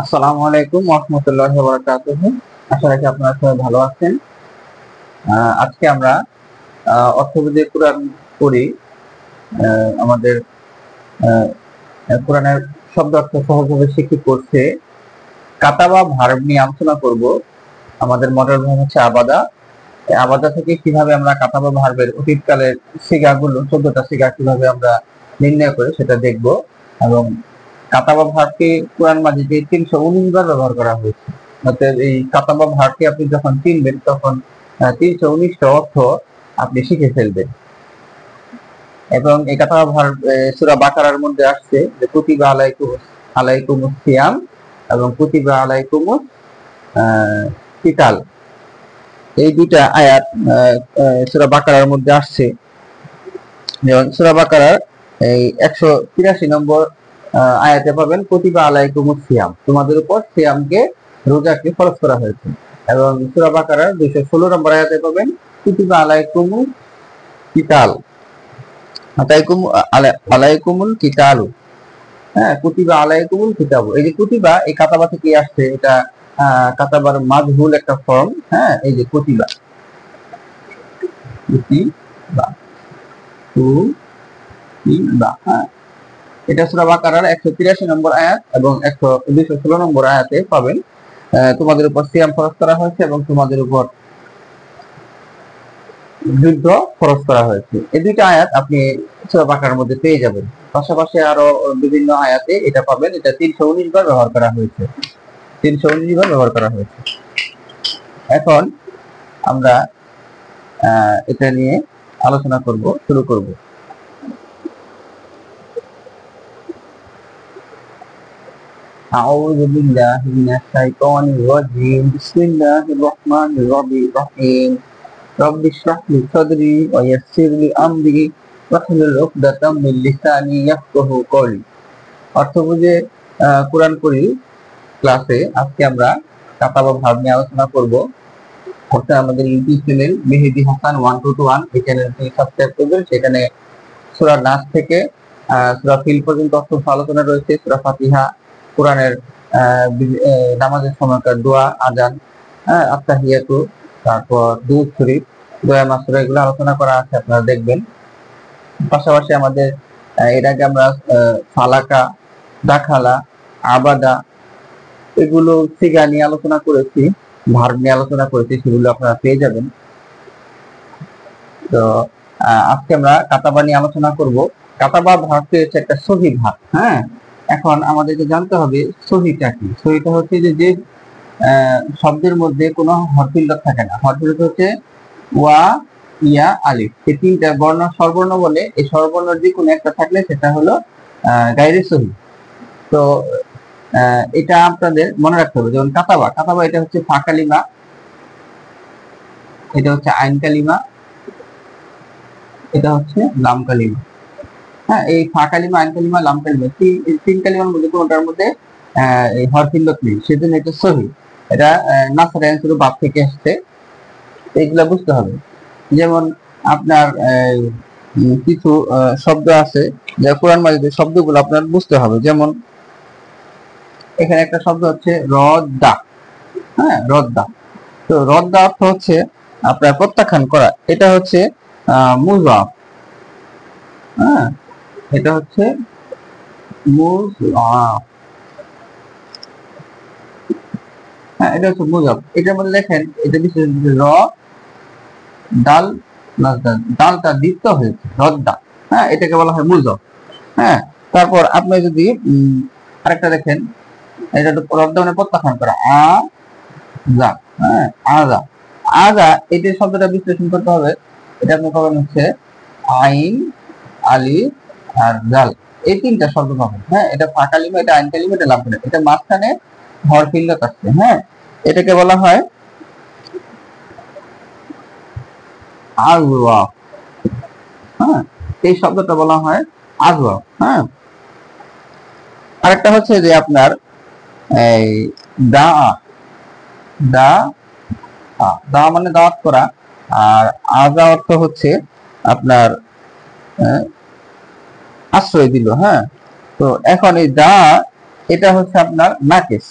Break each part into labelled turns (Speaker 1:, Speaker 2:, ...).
Speaker 1: আসসালামু আলাইকুম ওয়া রাহমাতুল্লাহি ওয়া বারাকাতুহু। আশা রাখি আপনারা সবাই ভালো আছেন। আজকে আমরা অর্থবোধে কোরআন পড়ি। আমাদের কোরআনের শব্দ অর্থ সহজভাবে শিখি করছে কাতাবা ভার্ব নিয়ে আলোচনা করব। আমাদের মডেল ভার্ব হচ্ছে আবাদা। এই আবাদা থেকে কিভাবে আমরা কাতাবা ভার্বের অতীতকালের সিগাগুলো 14টা সিগা কিভাবে আমরা নির্ণয় করে সেটা দেখব। এবং কাতাবা ভার্বকে কোরআন মাজিদে 319 বার ব্যবহার করা হয়েছে। অতএব এই কাতাবা ভার্বকে আপনি যখন চিনবেন তখন 319টা অর্থ আপনি শিখে ফেলবেন। এবং এই কাতাবা ভার্ব সূরা বাকারার মধ্যে আসছে যে কুতিবা আলাইকুমুস সিয়াম এবং কুতিবা আলাইকুমুস কিতাল। এই দুইটা আয়াত সূরা বাকারার মধ্যে আসছে। যেমন সূরা বাকারার এই 183 নম্বর আয়াতে পাবেন কুতিবা আলাইকুমুস সিয়াম, তোমাদের উপর সিয়ামকে রোজাকে ফরজ করা হয়েছে। এবং সূরা বাকারার 216 নম্বর আয়াতে পাবেন কুতিবা আলাইকুমুস কিতাল, আলাইকুমুল কিতালু। হ্যাঁ, কুতিবা আলাইকুমুল কিতাবু। এই যে কুতিবা এই কাতাবা থেকে আসছে, এটা কাতাবার মাজহুল একটা ফর্ম। হ্যাঁ, এই যে কুতিবা হ্যাঁ, এটা সূরা বাকারার 183 নম্বর আয়াত এবং 216 নম্বর আয়াতে পাবেন তোমাদের উপর সিয়াম ফরজ করা হয়েছে এবং তোমাদের উপর যুদ্ধ ফরজ করা হয়েছে। এই দুইটা আয়াত আপনি সূরা বাকারার মধ্যে পেয়ে যাবেন। পাশাপাশি আরো বিভিন্ন আয়াতে এটা পাবেন। এটা 319 বার ব্যবহার করা হয়েছে। 319 বার ব্যবহার করা হয়েছে। এখন আমরা এটা নিয়ে আলোচনা শুরু করব। أعوذ بالله من الشيطان الرجيم بسم الله الرحمن الرحيم رب اشرح لي صدري ويسر لي أمري واحلل عقدة من لساني يفقهوا قولي। অর্থ বুঝে কোরআন পড়ি ক্লাসে আজকে আমরা কাতাবা ভার্ব নিয়ে আলোচনা করব। অর্থাৎ আমাদের ইউটিউব চ্যানেল মেহেদি হাসান 1221 এই চ্যানেলটি সাবস্ক্রাইব করবেন। সেখানে সূরা নাস থেকে সূরা ফিল পর্যন্ত অর্থ আলোচনা রয়েছে। সূরা ফাতিহা, কোরআনের নামাজের সময়কার দোয়া, আজান, আত্তাহিয়াতু, তারপর দুরূদ শরীফ, দোয়া মাসুরা, এগুলো আলোচনা করা আছে, আপনারা দেখবেন। পাশাপাশি আমাদের এর আগে আমরা ফালাকা, দাখালা, আবাদা এগুলো সিগা নিয়ে আলোচনা করেছি, ভার্ব নিয়ে আলোচনা করেছি, সেগুলো আপনারা পেয়ে যাবেন। তো আজকে আমরা কাতাবা নিয়ে আলোচনা করব। কাতাবা ভার্বটি হচ্ছে একটা সহি ভার্ব। হ্যাঁ, এখন আমাদেরকে জানতে হবে সহিটা কি। সহিটা হচ্ছে যে শব্দের মধ্যে কোনো হরফিল্লত থাকে না। হরফিল্লত হচ্ছে ওয়া, ইয়া, আলিফ, এই তিনটা বর্ণ স্বরবর্ণ বলে। এই স্বরবর্ণের যে কোনো একটা থাকলে সেটা হলো গায়রে সহি। তো এটা আপনাদের মনে রাখতে হবে। যেমন কাতাবা, কাতাবা এটা হচ্ছে ফা কালিমা, এটা হচ্ছে আইন কালিমা, এটা হচ্ছে লাম কালিমা। হ্যাঁ, এই ফা কালিমা, আইন কালিমা, লাম কালিমা, তিন কালিমার মধ্যে কোনটার মধ্যে এই হরফিল্লত নেই, সেজন্য এটা সহি। এটা নাসার অ্যান্সার বাদ থেকে আসছে, এগুলা বুঝতে হবে। যেমন আপনার কিছু শব্দ আছে যে কোরআন মাজিদের শব্দগুলো আপনার বুঝতে হবে। যেমন এখানে একটা শব্দ হচ্ছে রদ্দা। হ্যাঁ, রদ্দা। তো রদ্দা অর্থ হচ্ছে আপনার প্রত্যাখ্যান করা। এটা হচ্ছে মুজাফ। হ্যাঁ, এটা হচ্ছে মুজাফ। হ্যাঁ, এটা হচ্ছে মুজাফ। এটার মধ্যে দেখেন, এটা বিশেষ র ডাল প্লাস ডাল, ডালটা দ্বিত্ব হয়েছে, রদ্দা। হ্যাঁ, এটাকে বলা হয় মুজাফ। হ্যাঁ, তারপর আপনি যদি আরেকটা দেখেন, এটা রদ্দা মানে প্রত্যাখ্যান করা, আযা। হ্যাঁ, আযা, আযা, এটা শব্দটা বিশ্লেষণ করতে হবে। এটা আপনি পাবেন হচ্ছে আইন, আলিফ আর জাল, এই তিনটা শব্দ পাবেন। হ্যাঁ, এটা ফা কালিমা, এটা আইন কালিমা, এটা লাম কালিমা, এটা মাঝখানে হরফিল্লত আছে। হ্যাঁ, এটাকে বলা হয় আযওয়াফ। হ্যাঁ, এই শব্দটা বলা হয় আযওয়াফ। হ্যাঁ, আরেকটা হচ্ছে যে আপনার এই দা, দা, দা মানে দাওয়াত করা, আর আযা অর্থ হচ্ছে আপনার আশ্রয় দিল। হ্যাঁ, তো এখন এই দা এটা হচ্ছে আপনার নাকিস।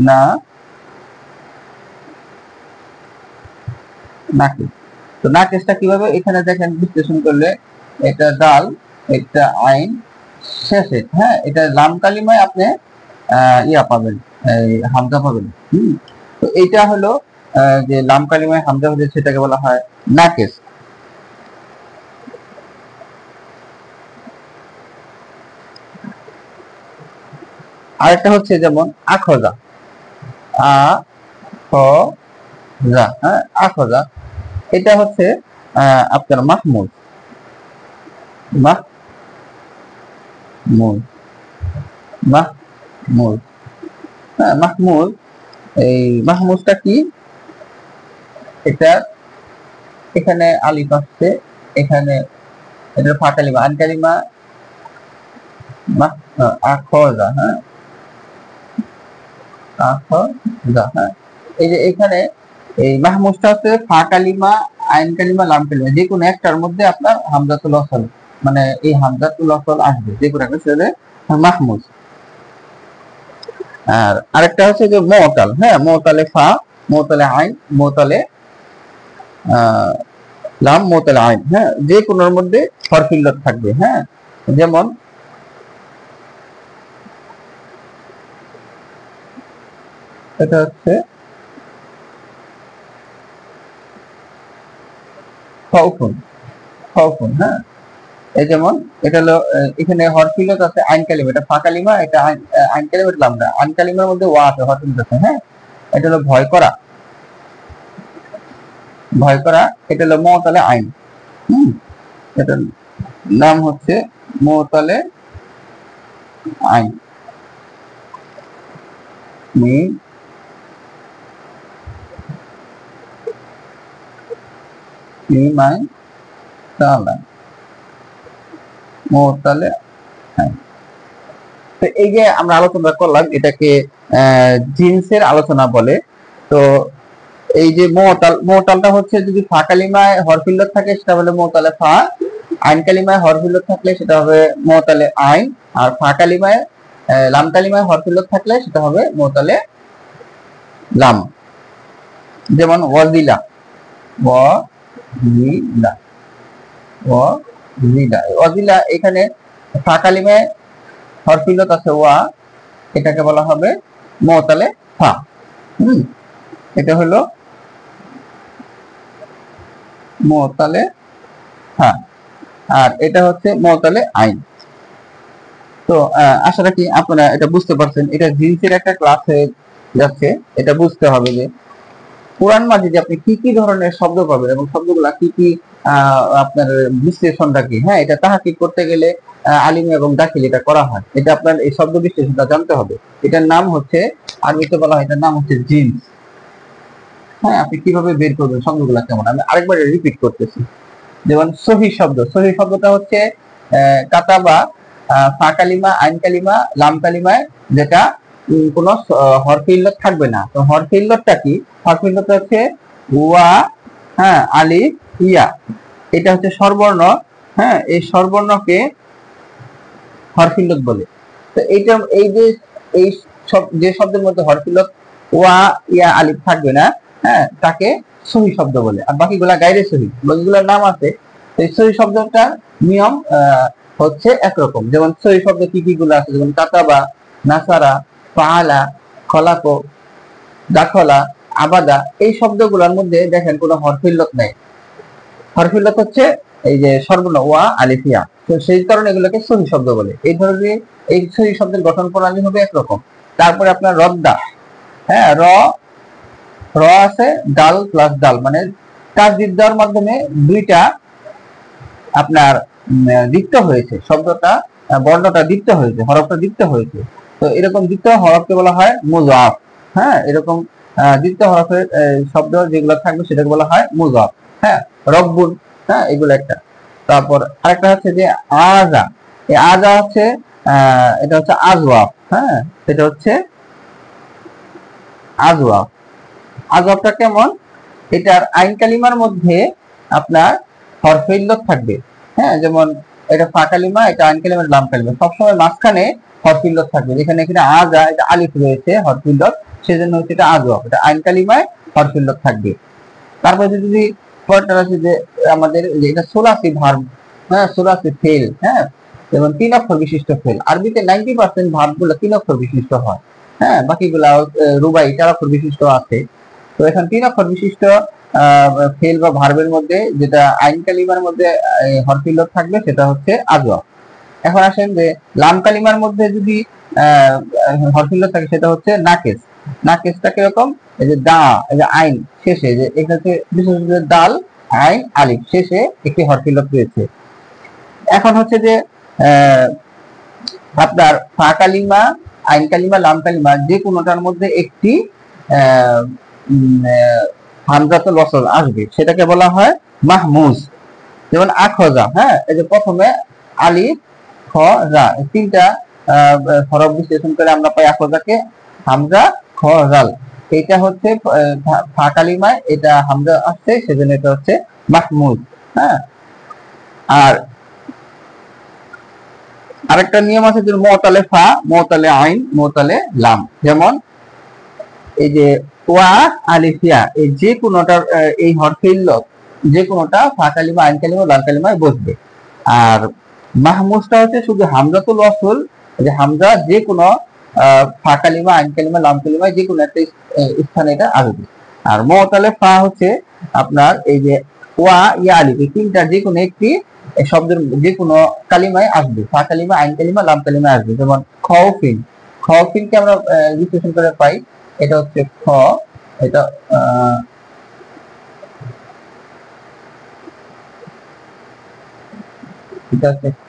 Speaker 1: না নাকিস। তো নাকিসটা কিভাবে, এখানে দেখেন বিশ্লেষণ করলে এটা দাল, এটা আইন, শেষে হ্যাঁ এটা লাম কালিমায় আপনি ইয়া পাবেন, এই হামজা পাবেন। তো এটা হলো যে লাম কালিমায় হামজা হলে সেটাকে বলা হয় নাকিস। আরেকটা হচ্ছে যেমন আখজা, আ খ যা, হ্যাঁ আখজা, এটা হচ্ছে আপনার মাহমুদ, মাহমুদ, মাহমুদ, হ্যাঁ মাহমুদ। এই মাহমুদটা কি, এটা এখানে আলিফ আসছে, এখানে এটা ফা কালিমা, আন কালিমা আখজা, হ্যাঁ আখজা, হ্যাঁ এই যে এখানে এই মাহমুদটা হচ্ছে ফা কালিমা, আইন কালিমা, লাম কালিমা, যে কোনো একটার মধ্যে আপনার হামজাতুল ওয়াসল, মানে এই হামজাতুল ওয়াসল আসবে যে কোনো একটা, সেটা মাহমুদ। আর আরেকটা হচ্ছে যে মুতাল, হ্যাঁ মুতালে ফা, মুতালে আইন, মুতালে লাম, মুতালে আইন, হ্যাঁ যে কোনোর মধ্যে হরফ ইল্লাত থাকবে। হ্যাঁ যেমন এটা হচ্ছে খাউফুন, খাউফুন, হ্যাঁ এই যেমন এটা হলো এখানে হরফ ইল্লাত আছে আইন কালিমা, এটা ফা কালিমা, এটা আইন কালিমা, এটা লাম, আইন কালিমার মধ্যে ওয়া আছে, হরফ ইল্লাত আছে, হ্যাঁ এটা হলো ভয় করা, ভয় করা, এটা হলো মুতালে আইন। এটার নাম হচ্ছে মুতালে আইন, মিম মিম আইন তালা, মুতালে আইন। তো এই যে আমরা আলোচনা করলাম, এটাকে জিনসের আলোচনা বলে। তো এই যে মুতাল, মুতালটা হচ্ছে যদি ফা কালিমায় হরফ ইল্লাত থাকে সেটা হলো মুতালে ফা, আইন কালিমায় হরফ ইল্লাত থাকলে সেটা হবে মুতালে আইন, আর ফা কালিমায় লাম কালিমায় হরফ ইল্লাত থাকলে সেটা হবে মুতালে লাম। যেমন ওয়াজিলা, ওয়াজিলা, ওয়াজিলা, ওয়াজিলা এখানে ফা কালিমায় হরফ ইল্লাত আছে ওয়া, এটাকে বলা হবে মুতালে ফা। এটা হলো মুতালে ফা, আর এটা হচ্ছে মুতালে আইন। তো আশা রাখি আপনারা এটা বুঝতে পারছেন, এটা জিন্সের একটা ক্লাস হয়ে যাচ্ছে। এটা বুঝতে হবে যে কোরআন মাজিদে আপনি কি কি ধরনের শব্দ পাবেন এবং শব্দগুলা কি কি আপনার বিশ্লেষণটা কি, হ্যাঁ এটা তাহকিক করতে গেলে আলিম এবং দাখিল এটা করা হয়, এটা আপনার এই শব্দ বিশ্লেষণটা জানতে হবে। এটার নাম হচ্ছে, আরবিতে বলা হয় এটার নাম হচ্ছে জিন্স। হ্যাঁ আপনি কিভাবে বের করবেন শব্দগুলা কেমন, আমি আরেকবার রিপিট করতেছি। যেমন সহি শব্দ, সহি শব্দটা হচ্ছে কাতাবা, ফা কালিমা, আইন কালিমা, লাম কালিমায় যেটা কোনো হরফ ইল্লাত থাকবে না। তো হরফ ইল্লাতটা কি, হরফ ইল্লাত হচ্ছে ওয়া, হ্যাঁ আলিফ, ইয়া, এটা হচ্ছে স্বরবর্ণ, হ্যাঁ এই স্বরবর্ণকে হরফ ইল্লাত বলে। তো এইটা এই যে এই সব যে শব্দের মধ্যে হরফ ইল্লাত ওয়া, ইয়া, আলিফ থাকবে না, হ্যাঁ তাকে সহি শব্দ বলে। আর বাকিগুলা গায়রে সহি, বাকিগুলোর নাম আছে। এই সহি শব্দটার নিয়ম হচ্ছে একরকম। যেমন সহি শব্দ কি কি গুলো আছে, যেমন কাতাবা, নাসারা, ফাআলা, খলাকো, দাখলা, আবাদা, এই শব্দগুলোর মধ্যে দেখেন কোনো হরফ ইল্লাত নাই। হরফ ইল্লাত হচ্ছে এই যে সর্বর্ণ ওয়া, আলিফ, ইয়া, তো সেই কারণে এগুলোকে সহি শব্দ বলে। এই ধরনের এই সহি শব্দের গঠন প্রণালী হবে একরকম। তারপরে আপনার রদ্দা, হ্যাঁ র আছে, ডাল প্লাস ডাল, মানে তাসদীদ দেওয়ার মাধ্যমে দুইটা আপনার দ্বিত্ব হয়েছে, শব্দটা বর্ণটা দ্বিত্ব হয়েছে, হরফটা দ্বিত্ব হয়েছে। তো এরকম দ্বিত্ব হরফকে বলা হয় মুযাফ। হ্যাঁ এরকম দ্বিত্ব হরফের শব্দ যেগুলো থাকবে সেটাকে বলা হয় মুযাফ। হ্যাঁ রব্বুন, হ্যাঁ এগুলো একটা। তারপর আরেকটা হচ্ছে যে আযা, এই আযা হচ্ছে এটা হচ্ছে আজওয়াফ, হ্যাঁ এটা হচ্ছে আজওয়াফ। আজওয়াফটা কেমন, এটার আইন কালিমার মধ্যে আপনার হরফে ইল্লাত থাকবে, হ্যাঁ যেমন এটা ফা কালিমা, এটা আইন কালিমা, লাম কালিমা, সবসময় মাঝখানে হরফে ইল্লাত থাকবে। যেখানে এখানে আযা, এটা আলিফ রয়েছে হরফে ইল্লাত, সেজন্য হচ্ছে এটা আজওয়াব, এটা আইন কালিমায় হরফ ইল্লত থাকবে। তারপরে যদি পরেরটা আছে যে আমাদের যে এটা সোলাসি ভার্ব, হ্যাঁ সোলাসি ফেল, হ্যাঁ যেমন 3 অক্ষর বিশিষ্ট ফেল। আরবিতে 90% ভার্ব গুলো 3 অক্ষর বিশিষ্ট হয়, হ্যাঁ বাকিগুলা রুবাই 4 অক্ষর বিশিষ্ট আছে। তো এখন 3 অক্ষর বিশিষ্ট ফেল বা ভার্বের মধ্যে যেটা আইন কালিমার মধ্যে হরফ ইল্লত থাকবে সেটা হচ্ছে আজওয়াব। এখন আসেন যে লাম কালিমার মধ্যে যদি হরফ ইল্লত থাকে সেটা হচ্ছে নাকেস। নাকেসটা কিরকম, এই যে দা, এই যে আইন শেষে, যে এটা হচ্ছে বিশেষ করে দাল আইন আলিফ শেষে একটি হরফ ইল্লত রয়েছে। এখন হচ্ছে যে আপনার ফা কালিমা, আইন কালিমা, লাম কালিমা যে কোনোটার মধ্যে একটি হামজাতুল ওয়াসল আসবে, সেটাকে বলা হয় মাহমুজ। যেমন আখজা, হ্যাঁ এই যে প্রথমে আলিফ খ রা, এই তিনটা হরফ বিশ্লেষণ করে আমরা পাই আখজাকে হামজা খ রাল। এটা হচ্ছে ফা কালিমায় এটা হামজা আসছে, সেজন্য এটা হচ্ছে মাহমুজ। হ্যাঁ আর আরেকটা নিয়ম আছে যে মুতালে ফা, মুতালে আইন, মুতালে লাম। যেমন এই যে ওয়া আলিফিয়া, এই যে কোনোটার এই হরফে ইল্লত যে কোনোটা ফা কালিমা, আইন কালিমা, লাম কালিমায় বসবে। আর মাহমুজটা হচ্ছে শুধু হামজাতুল ওয়াসল, যে হামজা যে কোনো ফা কালিমা, আইন কালিমা, লাম কালিমায় যে কোনো একটা স্থানে এটা আসবে। আর মুতালে ফা হচ্ছে আপনার এই যে ওয়া ইয়া আলিফ, এই তিনটা যে কোনো একটি শব্দের যে কোনো কালিমায় আসবে, ফা কালিমা, আইন কালিমা, লাম কালিমায় আসবে। যেমন খাউফিন, খাউফিনকে আমরা বিশ্লেষণ করে পাই, এটা হচ্ছে খ, এটা এটা হচ্ছে খ,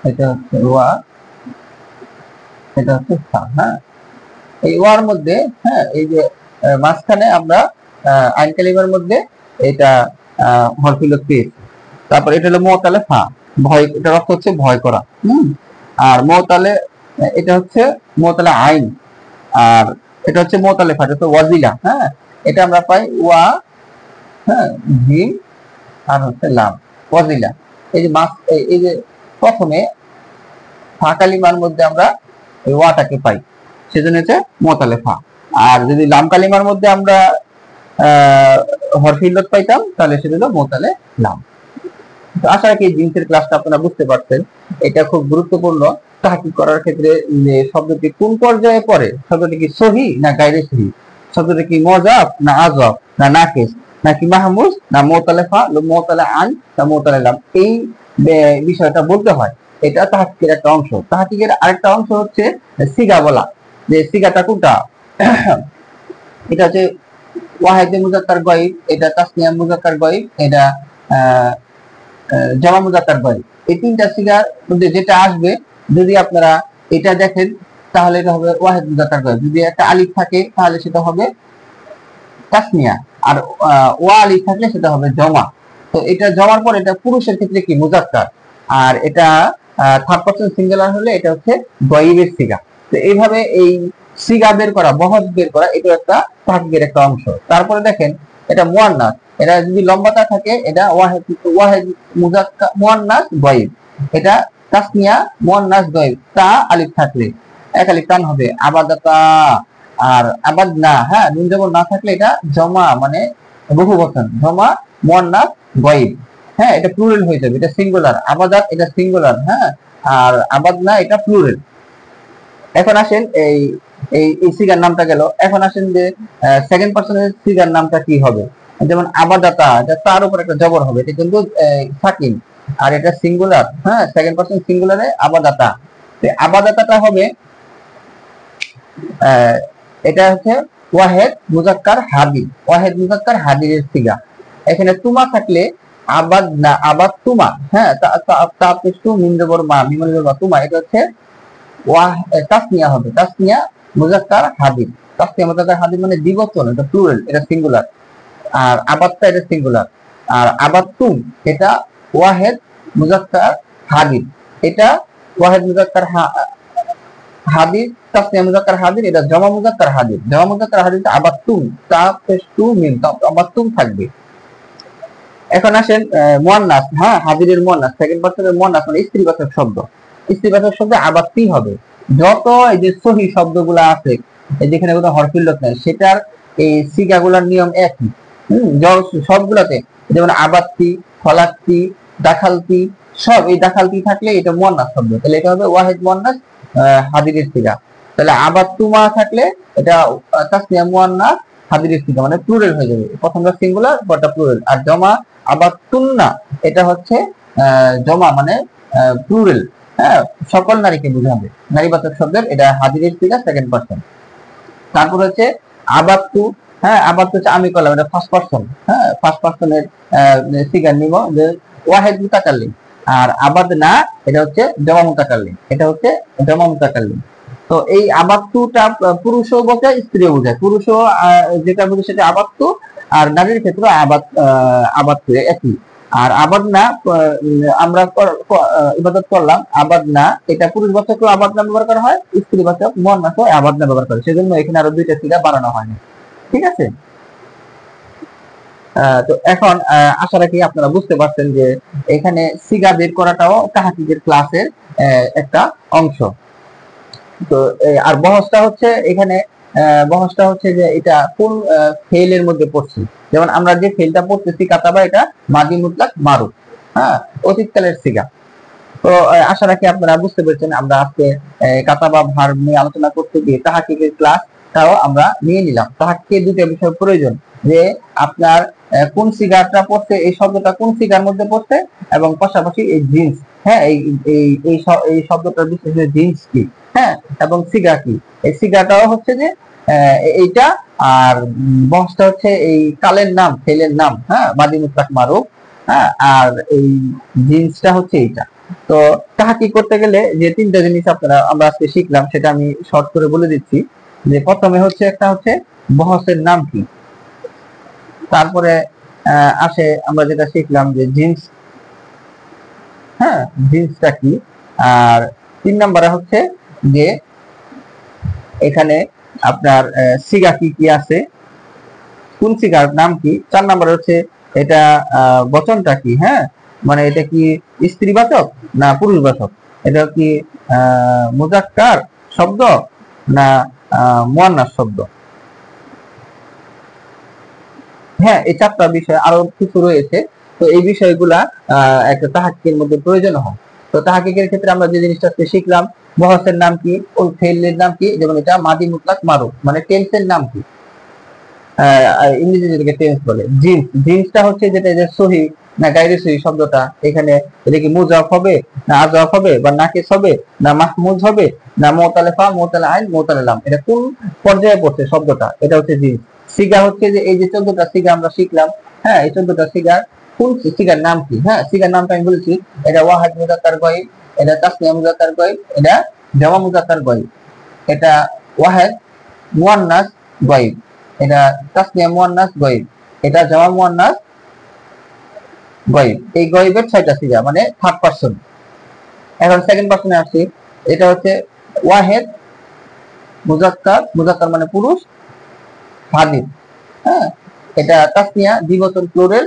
Speaker 1: এটা হচ্ছে ওয়া, এটা হচ্ছে ফা। হ্যাঁ এই ওয়ার মধ্যে, হ্যাঁ এই যে মাঝখানে আমরা আইন কালিমার মধ্যে এটা হরফ ইল্লত পেয়েছি। তারপর এটা হলো মুতালে ফা, ভয়, এটা অর্থ হচ্ছে ভয় করা। আর মুতালে, এটা হচ্ছে মুতালে আইন, আর এটা হচ্ছে মুতালে ফা, এটা হচ্ছে ওয়াজিলা। হ্যাঁ এটা আমরা পাই ওয়া, হ্যাঁ জিম আর হচ্ছে লাম, ওয়াজিলা। এই যে মাস, এই যে প্রথমে ফা কালিমার মধ্যে আমরা এই ওয়াটাকে পাই, সেজন্য হচ্ছে মুতালে ফা। আর যদি লাম কালিমার মধ্যে আমরা হরফ ইল্লত পাইতাম তাহলে সেটা হলো মুতালে লাম। আশা রাখি এই জিন্সের ক্লাসটা আপনারা বুঝতে পারছেন। এটা খুব গুরুত্বপূর্ণ তাহকিক করার ক্ষেত্রে, যে শব্দটি কোন পর্যায়ে পড়ে, শব্দটি কি সহি না গায়রে সহি, শব্দটি কি মজাব না আজব না নাকিস নাকি মাহমুজ না মুতালে ফা, মুতালে আন না মুতালে লাম, এই বিষয়টা বলতে হয়। এটা তাহকিকের একটা অংশ। তাহকিকের আরেকটা অংশ হচ্ছে সিগা বলা, যে সিগাটা কোনটা, এটা হচ্ছে ওয়াহিদে মুজাক্কার গায়ব, এটা তাসনিয়া মুজাক্কার গায়ব, এটা জামা মুজাক্কার গায়ব। এই তিনটা সিগার মধ্যে যেটা আসবে, যদি আপনারা এটা দেখেন তাহলে এটা হবে ওয়াহিদ মুজাক্কার গায়ব। যদি একটা আলিফ থাকে তাহলে সেটা হবে তাসনিয়া, আর ওয়া আলিফ থাকলে সেটা হবে জমা। তো এটা জমার পর এটা পুরুষের ক্ষেত্রে কি মুজাক্কার, আর এটা থার্ড পারসন সিঙ্গুলার হলে এটা হচ্ছে গায়বের সিগা। তো এইভাবে এই সিগা বের করা, বহজ বের করা, এটা একটা তাহকিকের একটা অংশ। তারপরে দেখেন এটা মুয়ান্নাস, এটা যদি লম্বাটা থাকে এটা ওয়াহিদ, ওয়াহিদ মুজাক্কার মুয়ান্নাস গায়ব। এটা তাসনিয়া মুয়ান্নাস গায়ব, তা আলিফ থাকলে এক আলিফ টান হবে আবাদাতা। আর আবাদ না, হ্যাঁ নুন জবর না থাকলে এটা জমা, মানে বহুবচন, জমা মুয়ান্নাস গায়ব। হ্যাঁ এটা প্লুরাল হয়ে যাবে, এটা সিঙ্গুলার। আবাদাত এটা সিঙ্গুলার, হ্যাঁ আর আবাদ না এটা প্লুরাল। এখন আসেন এই এই সিগার নামটা গেল। এখন আসেন যে সেকেন্ড পারসনের সিগার নামটা কি হবে। যেমন আবাদাতা, এটা তার উপর একটা জবর হবে, এটা কিন্তু সাকিন, আর এটা সিঙ্গুলার। হ্যাঁ সেকেন্ড পারসন সিঙ্গুলারে আবাদাতা। আবাদাতাটা হবে এটা হচ্ছে ওয়াহেদ মুজাক্কার হাদির, ওয়াহেদ মুজাক্কার হাদিরের সিগা। এখানে তুমা থাকলে আবাদ না, আবাদ তুমা, হ্যাঁ তা পেশু মিম জবর মা, মিম জবর মা, তুমা, এটা হচ্ছে তাসনিয়া হবে, তাসনিয়া মুজাক্কার হাদির। তাসনিয়া মুজাক্কার হাদির মানে দ্বিবচন, এটা প্লুরাল, এটা সিঙ্গুলার। আর আবাদটা এটা সিঙ্গুলার। আর আবাদতুম এটা ওয়াহেদ মুজাক্কার হাদির, এটা ওয়াহেদ মুজাক্কার হাদির, তাসনিয়া মুজাক্কার হাদির, এটা জমা মুজাক্কার হাদির। জমা মুজাক্কার হাদির আবাদতুম, তা পেশু মিম, আবাদতুম থাকবে। এখন আসেন মুয়ান্নাস, হ্যাঁ হাদিরের মুয়ান্নাস, সেকেন্ড পারসনের মুয়ান্নাস মানে স্ত্রীবাচক শব্দ। স্ত্রীবাচক শব্দে আবাদতি হবে। যত এই যে সহি শব্দগুলো আছে যেখানে কোনো হরফিল্লত নাই সেটার এই সিগাগুলার নিয়ম একই। সবগুলাতে যেমন আবাত্তি, ফলাক্তি, দাখালতি, সব এই দাখালতি থাকলে এটা মুয়ান্নাস শব্দ, তাহলে এটা হবে ওয়াহিদ মুয়ান্নাস হাদিরের সিগা। তাহলে আবাত্তুমা থাকলে এটা তাসনিয়া মুয়ান্নাস হাদিরের সিগা, মানে প্লুরাল হয়ে যাবে, প্রথমটা সিঙ্গুলার পরটা প্লুরাল। আর জমা আবাত্তুন্না এটা হচ্ছে জমা মানে প্লুরাল, হ্যাঁ, সকল নারীকে বোঝাবে, নারীবাচক শব্দের এটা হাদিরের সিগা সেকেন্ড পারসন। তারপর হচ্ছে আবাত্তু, হ্যাঁ, আবাত্তু হচ্ছে আমি করলাম, এটা ফার্স্ট পারসন, হ্যাঁ, ফার্স্ট পারসনের সিগার নিব যে ওয়াহিদ মুতাকাল্লিম। আর আবাদ না এটা হচ্ছে জমা মুতাকাল্লিম, এটা হচ্ছে জমা মুতাকাল্লিম। তো এই আবাত্তুটা পুরুষও বোঝায় স্ত্রীও বোঝায়, পুরুষও যেটা বোঝে সেটা আবাত্তু, আর নারীর ক্ষেত্রে আবাত্তু একই। আর আবাদ না আমরা ইবাদত করলাম, আবাদ না এটা পুরুষবাচক আবাদ না ব্যবহার করা হয়, স্ত্রীবাচক মুয়ান্নাস আবাদ না ব্যবহার করে, সেজন্য এখানে আরো দুইটা সিগা বাড়ানো হয়নি। ঠিক আছে। তো এখন আশা রাখি আপনারা বুঝতে পারছেন যে এখানে সিগা বের করাটাও তাহকিকের ক্লাসের একটা অংশ। তো আর বহসটা হচ্ছে এখানে বহসটা হচ্ছে যে এটা কোন ফেলের মধ্যে পড়ছে। যেমন আমরা যে ফেলটা পড়তেছি কাতাবা, এটা মাদি মুতলাক মারুফ, হ্যাঁ, অতীতকালের সিগা। তো আশা রাখি আপনারা বুঝতে পেরেছেন। আমরা আজকে কাতাবা ভার্ব নিয়ে আলোচনা করতে গিয়ে তাহকিকের ক্লাসটাও আমরা নিয়ে নিলাম। তাহকিকের দুটো বিষয় প্রয়োজন, যে আপনার কোন সিগারটা পড়ছে, এই শব্দটা কোন সিগার মধ্যে পড়ছে, এবং পাশাপাশি এই জিন্স, হ্যাঁ, এই শব্দটার বিশেষ জিন্স কি, হ্যাঁ, এবং সিগা কি। এই সিগাটাও হচ্ছে যে এইটা, আর বহসটা হচ্ছে এই কালের নাম, ফেলের নাম, হ্যাঁ, মাদি মুতলাক মারুফ, হ্যাঁ, আর এই জিন্সটা হচ্ছে এইটা। তো তাহকিক করতে গেলে যে তিনটা জিনিস আমরা আজকে শিখলাম সেটা আমি শর্ট করে বলে দিচ্ছি। যে প্রথমে হচ্ছে একটা হচ্ছে বহসের নাম কি, তারপরে আসে আমরা যেটা শিখলাম যে জিন্স, হ্যাঁ, জিন্সটা কি, আর 3 নম্বরে হচ্ছে যে এখানে আপনার সিগা কি কি আছে, কোন সিগার নাম কি। 4 নম্বরে হচ্ছে এটা বচনটা কি, হ্যাঁ, মানে এটা কি স্ত্রীবাচক না পুরুষবাচক, এটা কি মুজাক্কার শব্দ না মুয়ান্নাস শব্দ। হ্যাঁ, এই 4টা বিষয় আরো কিছু রয়েছে। তো এই বিষয়গুলা একটা তাহকিকের মধ্যে প্রয়োজন হয়। তো তাহকিকের ক্ষেত্রে আমরা যে জিনিসটা শিখলাম, বহসের নাম কি, ও ফেলের নাম কি, যেমন এটা মাদি মুতলাক মারুফ, মানে টেন্সের নাম কি, ইংরেজি যেটাকে টেন্স বলে। জিন্সটা হচ্ছে যেটা যে সহি না গায়রে সহি শব্দটা, এখানে এটা কি মুজাফ হবে না আজাফ হবে, বা নাকিস হবে না মাহমুজ হবে, না মুতালাফা মুতালা আইন মুতালা লাম, এটা কোন পর্যায়ে পড়ছে শব্দটা, এটা হচ্ছে জিন্স। সিগা হচ্ছে যে এই যে 14টা সিগা আমরা শিখলাম, হ্যাঁ, এই 14টা সিগার কোন সিগার নাম কি, হ্যাঁ, সিগার নামটা আমি বলেছি, এটা ওয়াহিদ মুযাক্কার গায়ব, এটা তাসনিয়া মুযাক্কার গায়ব, এটা জামা মুযাক্কার গায়ব, এটা ওয়াহিদ মুয়ান্নাস গায়ব, এটা তাসনিয়া মুয়ান্নাস গায়ব, এটা জামা মুয়ান্নাস গায়ব। এই গায়বের 6টা সিগা, মানে থার্ড পারসন। এখন সেকেন্ড পারসনে আসছি, এটা হচ্ছে ওয়াহিদ মুযাক্কার, মুযাক্কার মানে পুরুষ, হাদির, হ্যাঁ, এটা তাসনিয়া দ্বিবচন প্লুরাল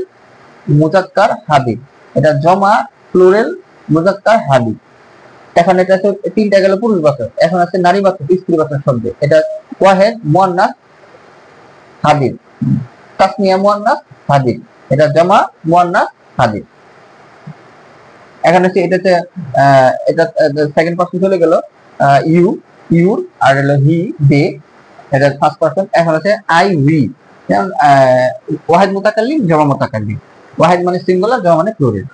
Speaker 1: মুযাক্কার হাদির, এটা জমা প্লুরাল মুযাক্কার হাদির। এখন এটা হচ্ছে 3টা গেল পুরুষবাচক, এখন আছে নারীবাচক স্ত্রীবাচক শব্দ, এটা ওয়াহিদ মুয়ান্নাস হাদির, তাসনিয়া মুয়ান্নাস হাদির, এটা জমা মুয়ান্নাস হাদির। এখন হচ্ছে এটাতে এটা সেকেন্ড পারসন চলে গেল, ইউ, ইউর, আর হলো হি, দে, এটা ফার্স্ট পারসন। এখন আছে আই, উই, যেমন ওয়াহিদ মুতাকাল্লিম, জমা মুতাকাল্লিম, ওয়াহিদ মানে সিঙ্গুলার, জমা মানে প্লুরাল।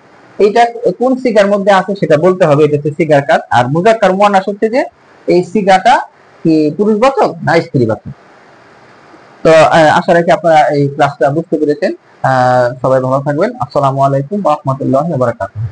Speaker 1: এইটা কোন সিগার মধ্যে আছে সেটা বলতে হবে, এটা হচ্ছে সিগার কাজ। আর মুযাক্কার মুয়ান্নাস হচ্ছে যে এই সিগাটা কি পুরুষবাচক না স্ত্রীবাচক। তো আশা রাখি আপনারা এই ক্লাসটা বুঝতে পেরেছেন। সবাই ভালো থাকবেন। আসসালামু আলাইকুম ওয়া রাহমাতুল্লাহি ওয়া বারাকাতুহু।